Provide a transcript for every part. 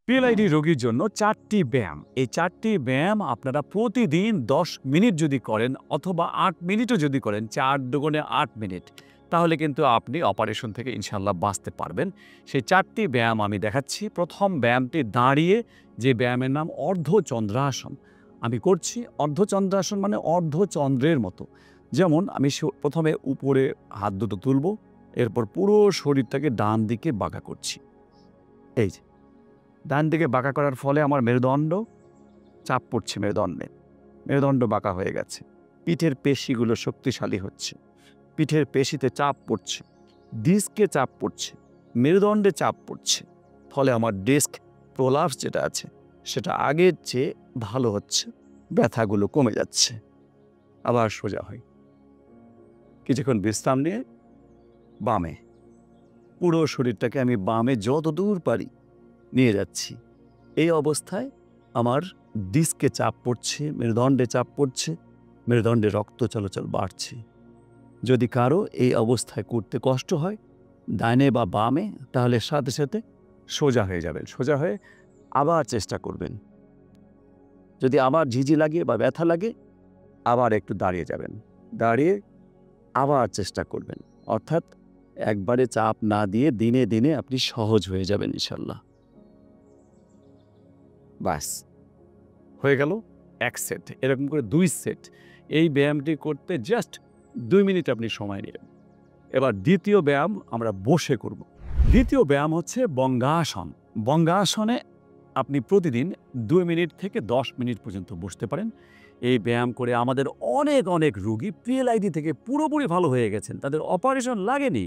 PLID রোগীর জন্য ৪টি ব্যায়াম। এই ৪টি ব্যায়াম আপনারা প্রতিদিন ১০ মিনিট যদি করেন অথবা ৮ মিনিটও যদি করেন, ৪ দুগুণে ৮ মিনিট, তাহলে কিন্তু আপনি অপারেশন থেকে ইনশাআল্লাহ বাঁচতে পারবেন। সেই ৪টি ব্যায়াম আমি দেখাচ্ছি। প্রথম ব্যায়ামটি দাঁড়িয়ে, যে ব্যায়ামের নাম অর্ধচন্দ্রাসন। আমি করছি অর্ধচন্দ্রাসন, মানে অর্ধচন্দ্রের মতো। যেমন আমি প্রথমে উপরে হাত দুটো তুলব, এরপর পুরো শরীরটাকে ডান দিকে বাঁকা করছি। এই যে ডান দিকে বাঁকা করার ফলে আমার মেরুদণ্ড চাপ পড়ছে, মেরুদণ্ড বাঁকা হয়ে গেছে। পিঠের পেশিগুলো শক্তিশালী হচ্ছে, পিঠের পেশিতে চাপ পড়ছে, ডিস্কে চাপ পড়ছে, মেরুদণ্ডে চাপ পড়ছে। ফলে আমার ডিস্ক প্রলাপস যেটা আছে সেটা আগের চেয়ে ভালো হচ্ছে, ব্যথাগুলো কমে যাচ্ছে। আবার সোজা হয়, কিছুক্ষণ বিশ্রাম নিয়ে বামে, পুরো শরীরটাকে আমি বামে যতদূর পারি নিয়ে যাচ্ছি। এই অবস্থায় আমার ডিস্কে চাপ পড়ছে, মেরুদণ্ডে চাপ পড়ছে, মেরুদণ্ডে রক্ত চলাচল বাড়ছে। যদি কারো এই অবস্থায় করতে কষ্ট হয়, ডাইনে বা বামে, তাহলে সাথে সাথে সোজা হয়ে যাবেন। সোজা হয়ে আবার চেষ্টা করবেন। যদি আবার ঝিঝি লাগে বা ব্যথা লাগে, আবার একটু দাঁড়িয়ে যাবেন, দাঁড়িয়ে আবার চেষ্টা করবেন। অর্থাৎ একবারে চাপ না দিয়ে দিনে দিনে আপনি সহজ হয়ে যাবেন ইনশাল্লাহ। বাস হয়ে গেল ১ সেট। এরকম করে ২ সেট। এই ব্যায়ামটি করতে জাস্ট ২ মিনিট আপনি সময় নেবেন। এবার দ্বিতীয় ব্যায়াম আমরা বসে করব। দ্বিতীয় ব্যায়াম হচ্ছে বঙ্গাসন। বঙ্গাসনে আপনি প্রতিদিন ২ মিনিট থেকে ১০ মিনিট পর্যন্ত বসতে পারেন। এই ব্যায়াম করে আমাদের অনেক অনেক রোগী পিএলআইডি থেকে পুরোপুরি ভালো হয়ে গেছেন, তাদের অপারেশন লাগেনি।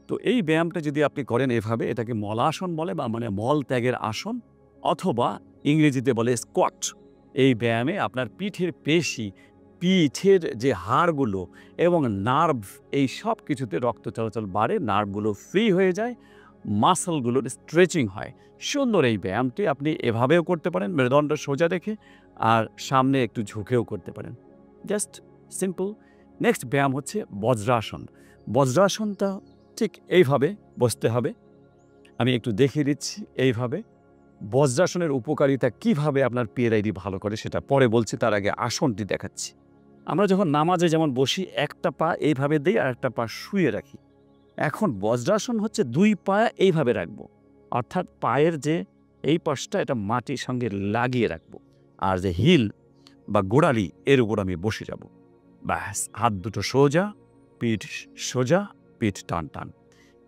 তো এই ব্যায়ামটা যদি আপনি করেন এভাবে, এটাকে মলাসন বলে, বা মানে মল ত্যাগের আসন, অথবা ইংরেজিতে বলে স্কোয়াট। এই ব্যায়ামে আপনার পিঠের পেশি, পিঠের যে হাড়গুলো এবং নার্ভ, এই সব কিছুতে রক্ত চলাচল বাড়ে, নার্ভগুলো ফ্রি হয়ে যায়, মাসলগুলোর স্ট্রেচিং হয়। সুন্দর এই ব্যায়ামটি আপনি এভাবেও করতে পারেন, মেরুদণ্ড সোজা রেখে, আর সামনে একটু ঝুঁকেও করতে পারেন। Just simple. নেক্সট ব্যায়াম হচ্ছে বজ্রাসন। বজ্রাসনটা ঠিক এইভাবে বসতে হবে। আমি একটু দেখিয়ে দিচ্ছি এইভাবে। বজ্রাসনের উপকারিতা কিভাবে আপনার পিএলআইডি ভালো করে সেটা পরে বলছি, তার আগে আসনটি দেখাচ্ছি। আমরা যখন নামাজে যেমন বসি, একটা পা এইভাবে দিই আর একটা পা শুয়ে রাখি। এখন বজ্রাসন হচ্ছে ২ পা এইভাবে রাখবো, অর্থাৎ পায়ের যে এই পাশটা এটা মাটির সঙ্গে লাগিয়ে রাখবো, আর যে হিল বা গোড়ালি এর উপর আমি বসে যাব। ব্যাস, হাত দুটো সোজা, পিঠ সোজা, পিঠ টান টান।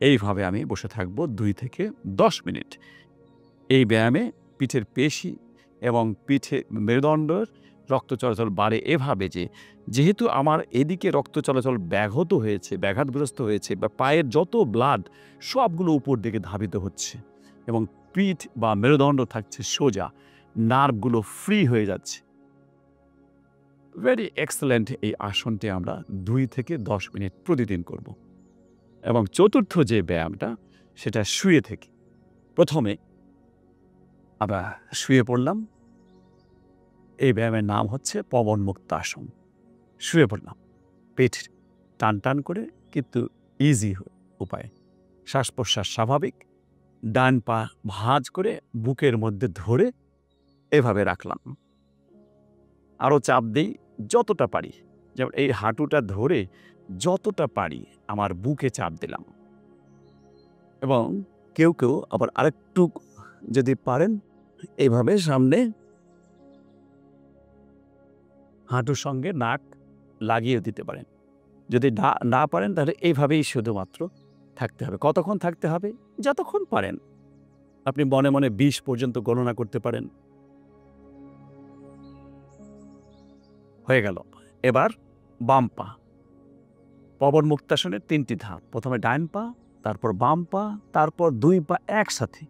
এইভাবে আমি বসে থাকবো ২ থেকে ১০ মিনিট। এই ব্যায়ামে পিঠের পেশি এবং পিঠে মেরুদণ্ডের রক্ত চলাচল বাড়ে এভাবে যে, যেহেতু আমার এদিকে রক্ত চলাচল ব্যাঘাতগ্রস্ত হয়েছে, বা পায়ের যত ব্লাড সবগুলো উপর দিকে ধাবিত হচ্ছে এবং পিঠ বা মেরুদণ্ড থাকছে সোজা, নার্ভগুলো ফ্রি হয়ে যাচ্ছে। Very excellent. এই আসনটি আমরা ২ থেকে ১০ মিনিট প্রতিদিন করব। এবং চতুর্থ যে ব্যায়ামটা, সেটা শুয়ে থেকে। প্রথমে আমরা শুয়ে পড়লাম। এই ব্যায়ামের নাম হচ্ছে পবনমুক্তাসন। শুয়ে পড়লাম, পেট টান টান করে, কিন্তু ইজি উপায়ে। শ্বাস প্রশ্বাস স্বাভাবিক। ডান পা ভাঁজ করে বুকের মধ্যে ধরে এভাবে রাখলাম। আরও চাপ দিই যতটা পারি, যেমন এই হাঁটুটা ধরে যতটা পারি আমার বুকে চাপ দিলাম। এবং কেউ কেউ আবার আরেকটু যদি পারেন, এইভাবে সামনে হাঁটুর সঙ্গে নাক লাগিয়ে দিতে পারেন। যদি না পারেন, তাহলে এইভাবেই শুধুমাত্র থাকতে হবে। কতক্ষণ থাকতে হবে? যতক্ষণ পারেন। আপনি মনে মনে ২০ পর্যন্ত গণনা করতে পারেন। হয়ে গেল। এবার বাম পা। পবনমুক্তাসনের ৩টি ধাপ। প্রথমে ডান পা, তারপর বাম পা, তারপর ২ পা একসাথে।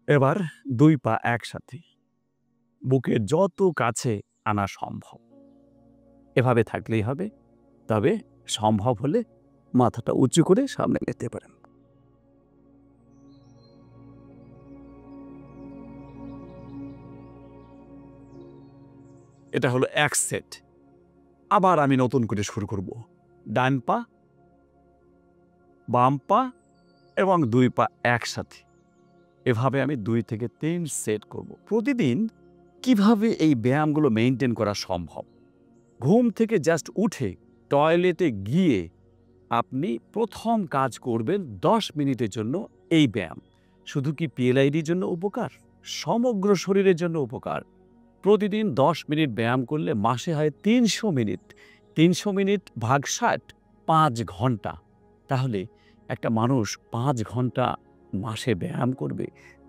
এবার ২ পা একসাথে, বুকের যত কাছে আনা সম্ভব। এভাবে থাকলেই হবে। তবে সম্ভব হলে মাথাটা উঁচু করে সামনে নিতে পারেন। এটা হলো 1 সেট। আবার আমি নতুন করে শুরু করব। ডান পা, বাম পা এবং 2 পা একসাথে। এভাবে আমি 2 থেকে 3 সেট করব। প্রতিদিন কিভাবে এই ব্যায়ামগুলো মেইনটেইন করা সম্ভব? ঘুম থেকে জাস্ট উঠে টয়লেটে গিয়ে আপনি প্রথম কাজ করবেন 10 মিনিটের জন্য এই ব্যায়াম। শুধু কি পিএলআইডির জন্য উপকার? সমগ্র শরীরের জন্য উপকার। প্রতিদিন 10 মিনিট ব্যায়াম করলে মাসে হয় 300 মিনিট। 300 মিনিট ভাগ 60, 5 ঘন্টা। তাহলে একটা মানুষ 5 ঘন্টা মাসে ব্যায়াম করবে,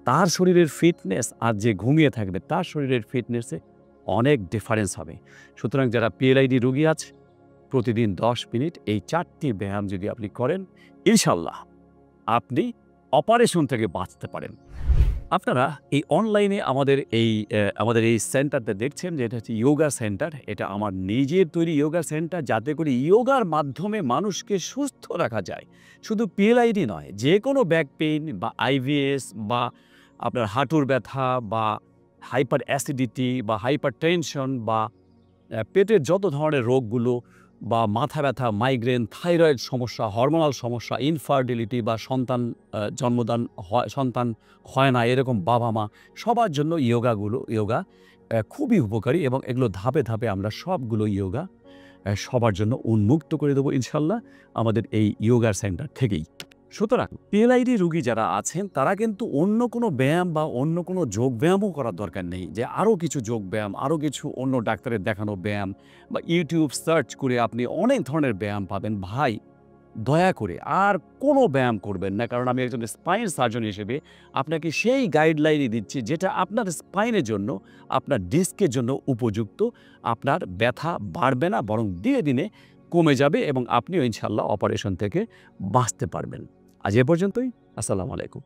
তার শরীরের ফিটনেস আর যে ঘুমিয়ে থাকবে তার শরীরের ফিটনেসে অনেক ডিফারেন্স হবে। সুতরাং যারা পিএলআইডি রোগী আছে, প্রতিদিন 10 মিনিট এই 4টি ব্যায়াম যদি আপনি করেন, ইনশাল্লাহ আপনি অপারেশন থেকে বাঁচতে পারেন। আপনারা এই অনলাইনে আমাদের এই সেন্টারটা দেখছেন যে এটা হচ্ছে ইয়োগা সেন্টার। এটা আমার নিজের তৈরি ইয়োগা সেন্টার, যাতে করে ইয়োগার মাধ্যমে মানুষকে সুস্থ রাখা যায়। শুধু পিএলআইডি নয়, যে কোনো ব্যাক পেইন বা আইভিএস বা আপনার হাঁটুর ব্যথা বা হাইপার অ্যাসিডিটি বা হাইপার টেনশন বা পেটের যত ধরনের রোগগুলো বা মাথা ব্যথা, মাইগ্রেন, থাইরয়েড সমস্যা, হরমোনাল সমস্যা, ইনফার্টিলিটি বা সন্তান হয় না এরকম বাবা-মা, সবার জন্য ইয়োগা খুবই উপকারী এবং এগুলো ধাপে ধাপে আমরা সবগুলো ইয়োগা সবার জন্য উন্মুক্ত করে দেবো ইনশাল্লাহ আমাদের এই ইয়োগার সেন্টার থেকেই। সুতরাং পিএলআইডি রোগী যারা আছেন তারা কিন্তু অন্য কোনো ব্যায়াম বা অন্য কোনো যোগব্যায়ামও করার দরকার নেই, যে আরও কিছু যোগব্যায়াম, আরও কিছু অন্য ডাক্তারের দেখানো ব্যায়াম বা ইউটিউব সার্চ করে আপনি অনেক ধরনের ব্যায়াম পাবেন। ভাই, দয়া করে আর কোনো ব্যায়াম করবেন না, কারণ আমি একজন স্পাইন সার্জন হিসেবে আপনাকে সেই গাইডলাইনই দিচ্ছি যেটা আপনার স্পাইনের জন্য, আপনার ডিস্কের জন্য উপযুক্ত। আপনার ব্যথা বাড়বে না, বরং দিনে দিনে কমে যাবে এবং আপনিও ইনশাল্লাহ অপারেশন থেকে বাঁচতে পারবেন। আজ এ পর্যন্তই। আসসালামু আলাইকুম।